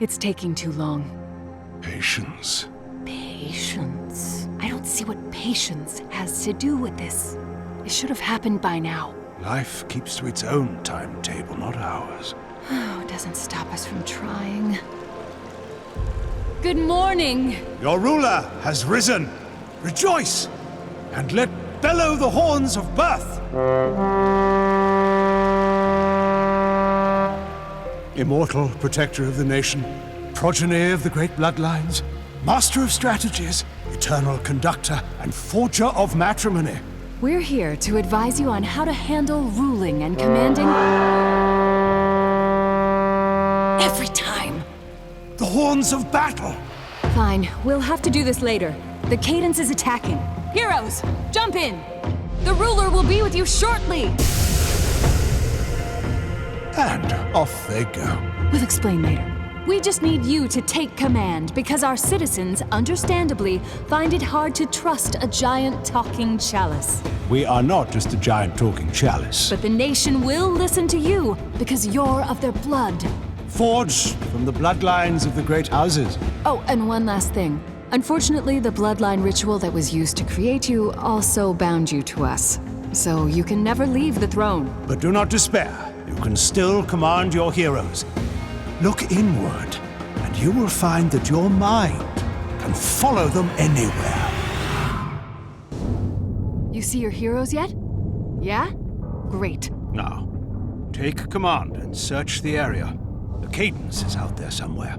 It's taking too long. Patience. Patience? I don't see what patience has to do with this. It should have happened by now. Life keeps to its own timetable, not ours. Oh, it doesn't stop us from trying. Good morning! Your ruler has risen. Rejoice, and let bellow the horns of birth. Immortal protector of the nation, progeny of the great bloodlines, master of strategies, eternal conductor, and forger of matrimony. We're here to advise you on how to handle ruling and commanding every time. The horns of battle. Fine, we'll have to do this later. The Cadence is attacking. Heroes, jump in! The ruler will be with you shortly! And off they go. We'll explain later. We just need you to take command because our citizens, understandably, find it hard to trust a giant talking chalice. We are not just a giant talking chalice. But the nation will listen to you because you're of their blood. Forged from the bloodlines of the great houses. Oh, and one last thing. Unfortunately, the bloodline ritual that was used to create you also bound you to us. So you can never leave the throne. But do not despair. You can still command your heroes. Look inward, and you will find that your mind can follow them anywhere. You see your heroes yet? Yeah? Great. Now, take command and search the area. The Cadence is out there somewhere.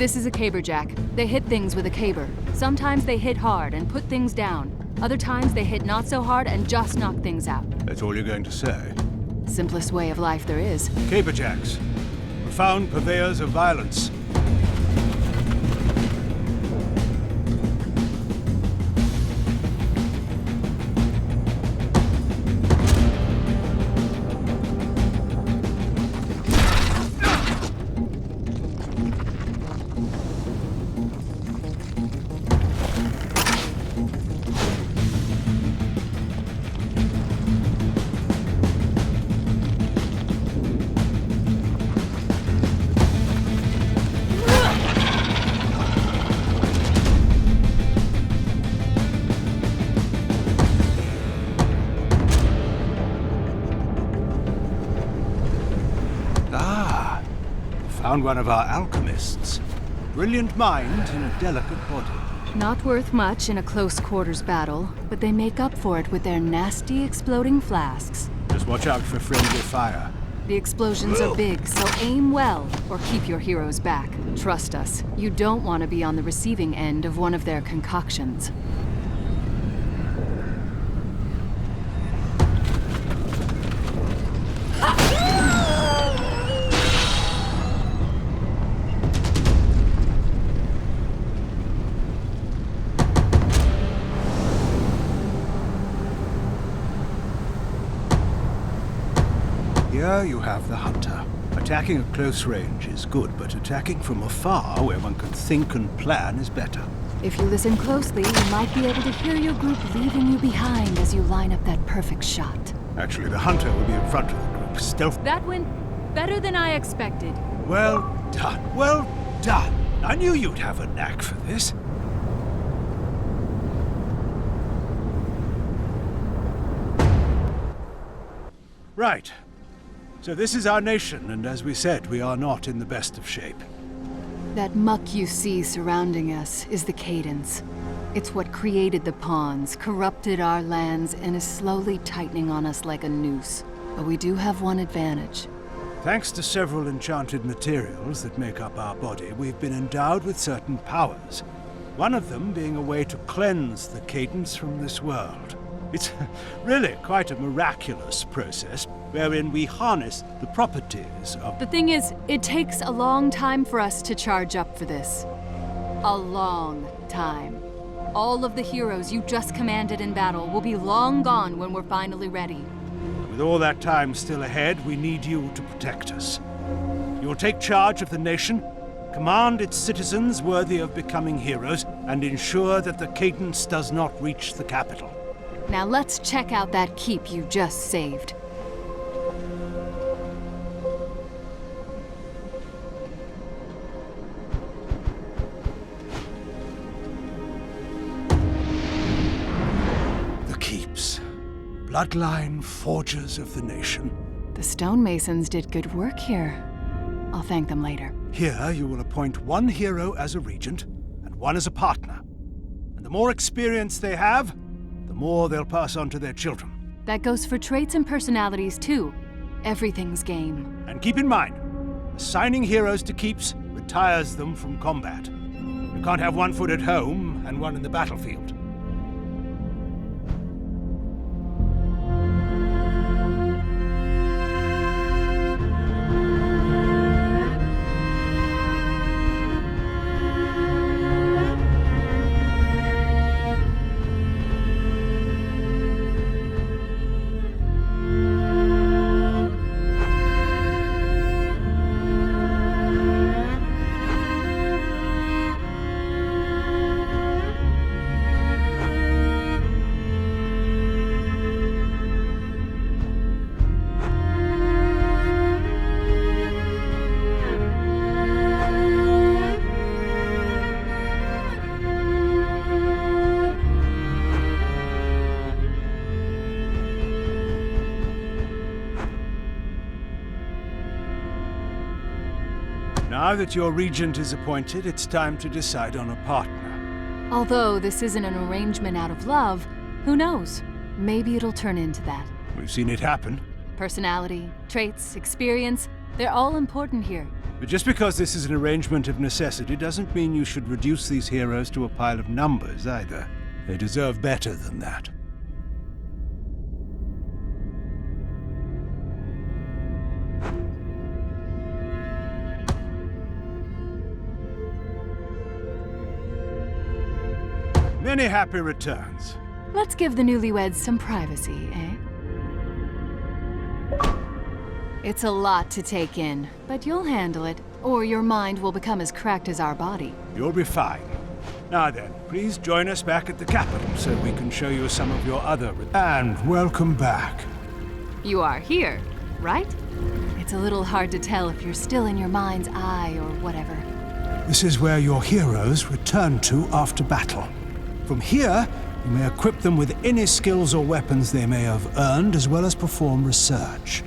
This is a caberjack. They hit things with a caber. Sometimes they hit hard and put things down. Other times they hit not so hard and just knock things out. That's all you're going to say? Simplest way of life there is. Caberjacks. Profound purveyors of violence. Found one of our alchemists. Brilliant mind in a delicate body. Not worth much in a close quarters battle, but they make up for it with their nasty exploding flasks. Just watch out for friendly fire. The explosions are big, so aim well, or keep your heroes back. Trust us, you don't want to be on the receiving end of one of their concoctions. Here you have the hunter. Attacking at close range is good, but attacking from afar, where one can think and plan, is better. If you listen closely, you might be able to hear your group leaving you behind as you line up that perfect shot. Actually, the hunter will be in front of the group, stealth. That went better than I expected. Well done, well done. I knew you'd have a knack for this. Right. So this is our nation, and as we said, we are not in the best of shape. That muck you see surrounding us is the Cadence. It's what created the pawns, corrupted our lands, and is slowly tightening on us like a noose. But we do have one advantage. Thanks to several enchanted materials that make up our body, we've been endowed with certain powers. One of them being a way to cleanse the Cadence from this world. It's really quite a miraculous process, wherein we harness the properties of... The thing is, it takes a long time for us to charge up for this. A long time. All of the heroes you just commanded in battle will be long gone when we're finally ready. With all that time still ahead, we need you to protect us. You'll take charge of the nation, command its citizens worthy of becoming heroes, and ensure that the Cadence does not reach the capital. Now let's check out that keep you just saved. The keeps. Bloodline forgers of the nation. The stonemasons did good work here. I'll thank them later. Here you will appoint one hero as a regent, and one as a partner. And the more experience they have, the more they'll pass on to their children. That goes for traits and personalities, too. Everything's game. And keep in mind, assigning heroes to keeps retires them from combat. You can't have one foot at home and one in the battlefield. Now that your regent is appointed, it's time to decide on a partner. Although this isn't an arrangement out of love, who knows? Maybe it'll turn into that. We've seen it happen. Personality, traits, experience, they're all important here. But just because this is an arrangement of necessity doesn't mean you should reduce these heroes to a pile of numbers either. They deserve better than that. Many happy returns. Let's give the newlyweds some privacy, eh? It's a lot to take in, but you'll handle it, or your mind will become as cracked as our body. You'll be fine. Now then, please join us back at the capital so we can show you some of your other... And welcome back. You are here, right? It's a little hard to tell if you're still in your mind's eye or whatever. This is where your heroes return to after battle. From here, you may equip them with any skills or weapons they may have earned, as well as perform research.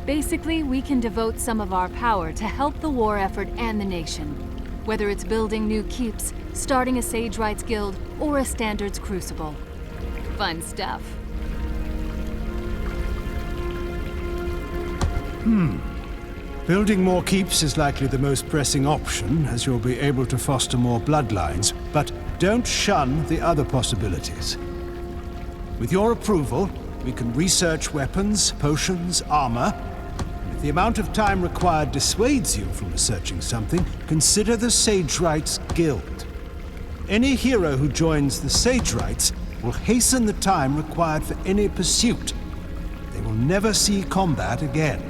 Basically, we can devote some of our power to help the war effort and the nation. Whether it's building new keeps, starting a Sage Rights Guild, or a Standards Crucible. Fun stuff. Building more keeps is likely the most pressing option, as you'll be able to foster more bloodlines, but don't shun the other possibilities. With your approval, we can research weapons, potions, armor. If the amount of time required dissuades you from researching something, consider the Sage Rights Guild. Any hero who joins the Sage Rights will hasten the time required for any pursuit. They will never see combat again.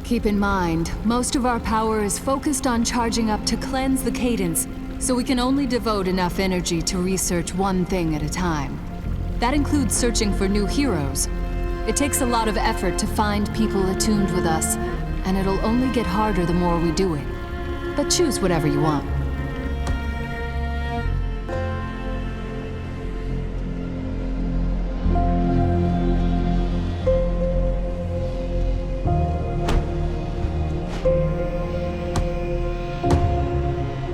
Keep in mind, most of our power is focused on charging up to cleanse the Cadence, so we can only devote enough energy to research one thing at a time. That includes searching for new heroes. It takes a lot of effort to find people attuned with us, and it'll only get harder the more we do it. But choose whatever you want.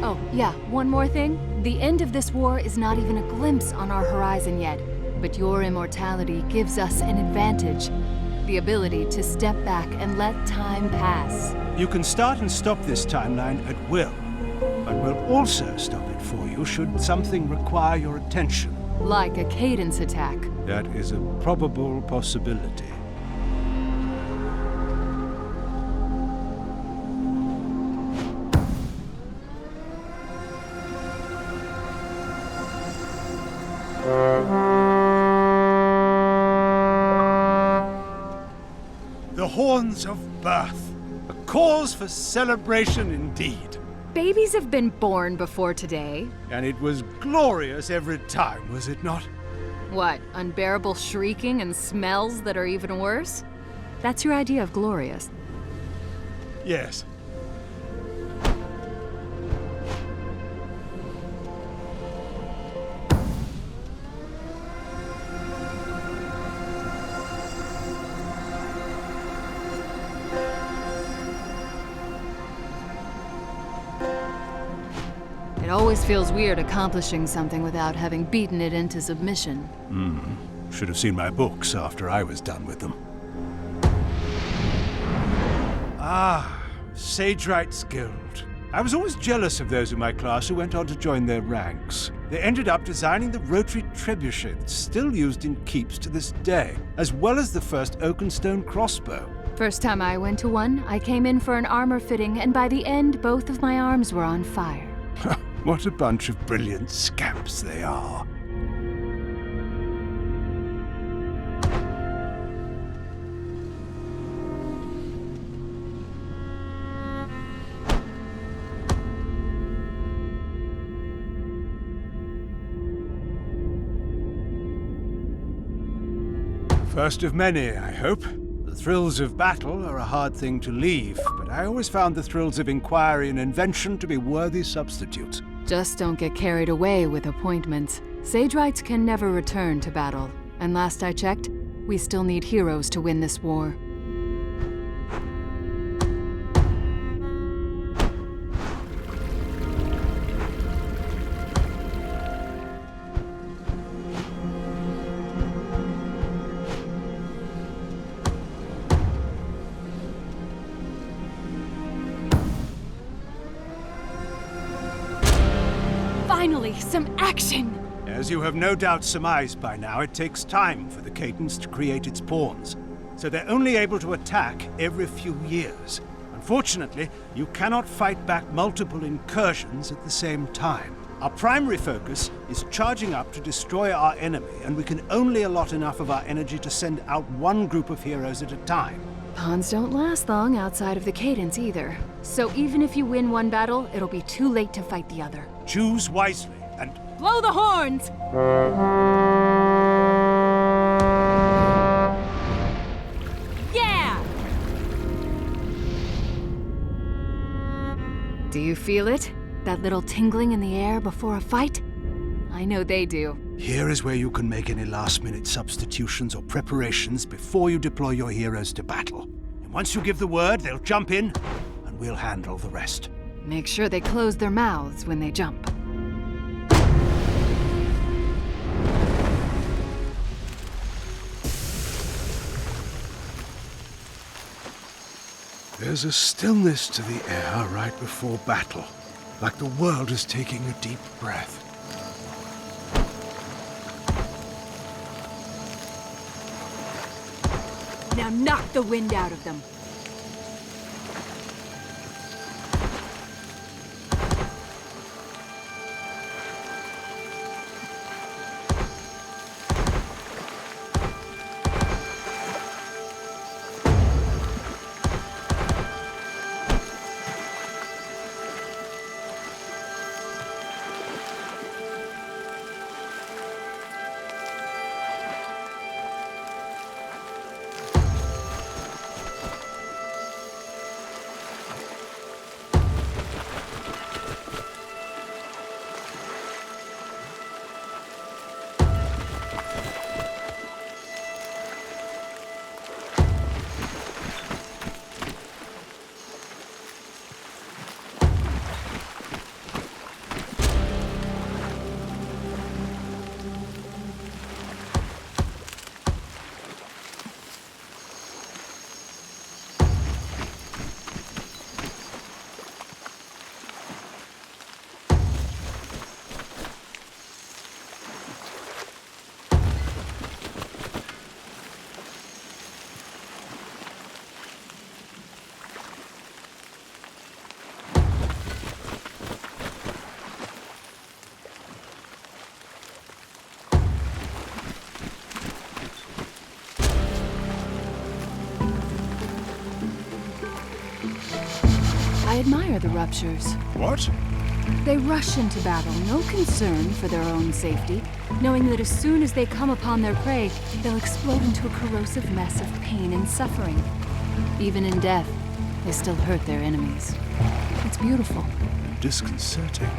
Oh, yeah, one more thing. The end of this war is not even a glimpse on our horizon yet. But your immortality gives us an advantage. The ability to step back and let time pass. You can start and stop this timeline at will, but we'll also stop it for you should something require your attention. Like a Cadence attack. That is a probable possibility. The horns of birth. A cause for celebration indeed. Babies have been born before today. And it was glorious every time, was it not? What, unbearable shrieking and smells that are even worse? That's your idea of glorious. Yes. It always feels weird accomplishing something without having beaten it into submission. Should have seen my books after I was done with them. Ah, Sage Rights Guild. I was always jealous of those in my class who went on to join their ranks. They ended up designing the rotary trebuchet that's still used in keeps to this day, as well as the first oak and stone crossbow. First time I went to one, I came in for an armor fitting, and by the end, both of my arms were on fire. What a bunch of brilliant scamps they are. First of many, I hope. The thrills of battle are a hard thing to leave, but I always found the thrills of inquiry and invention to be worthy substitutes. Just don't get carried away with appointments. Sage Rights can never return to battle. And last I checked, we still need heroes to win this war. Finally, some action! As you have no doubt surmised by now, it takes time for the Cadence to create its pawns, so they're only able to attack every few years. Unfortunately, you cannot fight back multiple incursions at the same time. Our primary focus is charging up to destroy our enemy, and we can only allot enough of our energy to send out one group of heroes at a time. Pawns don't last long outside of the Cadence either. So even if you win one battle, it'll be too late to fight the other. Choose wisely, and Blow the horns! Yeah! Do you feel it? That little tingling in the air before a fight? I know they do. here is where you can make any last-minute substitutions or preparations before you deploy your heroes to battle. And once you give the word, they'll jump in, and we'll handle the rest. Make sure they close their mouths when they jump. There's a stillness to the air right before battle, like the world is taking a deep breath. Now knock the wind out of them. I admire the ruptures. What? They rush into battle, no concern for their own safety, knowing that as soon as they come upon their prey, they'll explode into a corrosive mess of pain and suffering. Even in death, they still hurt their enemies. It's beautiful. Disconcerting.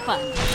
fun.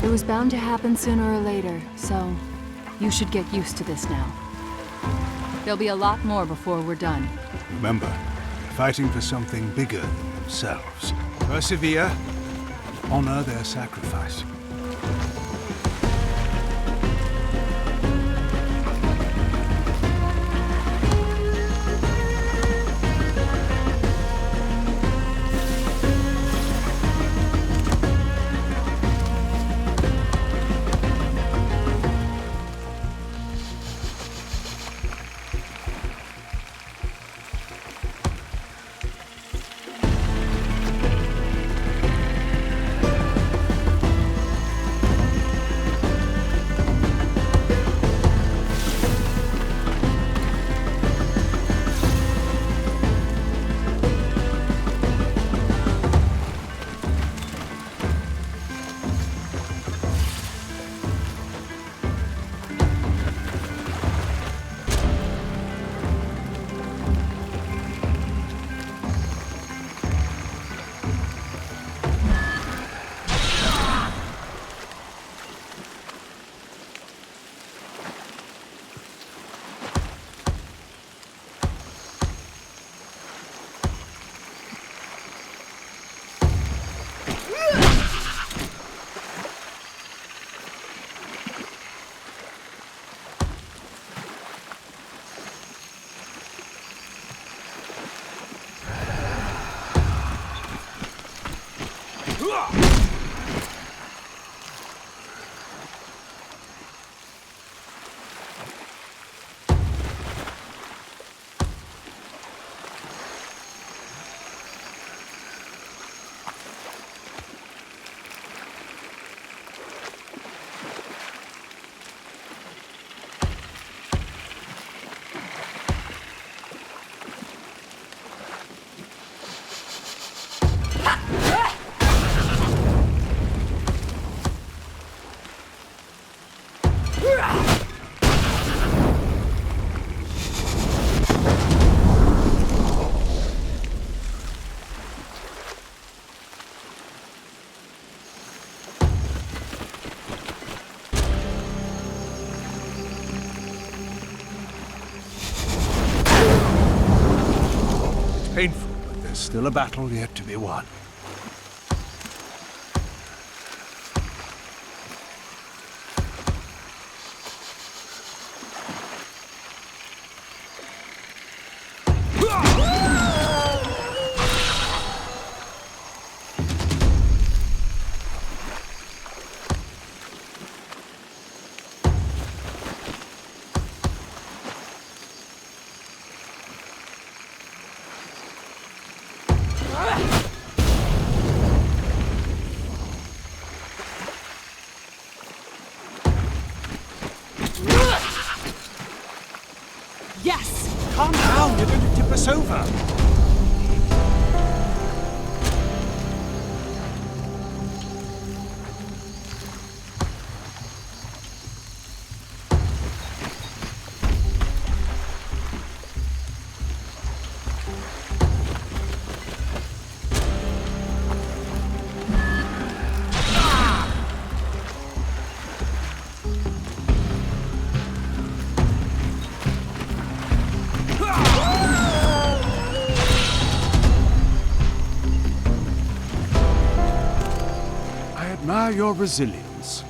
It was bound to happen sooner or later, so you should get used to this now. There'll be a lot more before we're done. Remember, fighting for something bigger than themselves. Persevere, honor their sacrifice. painful, but there's still a battle yet to be won. Yes! Calm down, you're going to tip us over. I admire your resilience.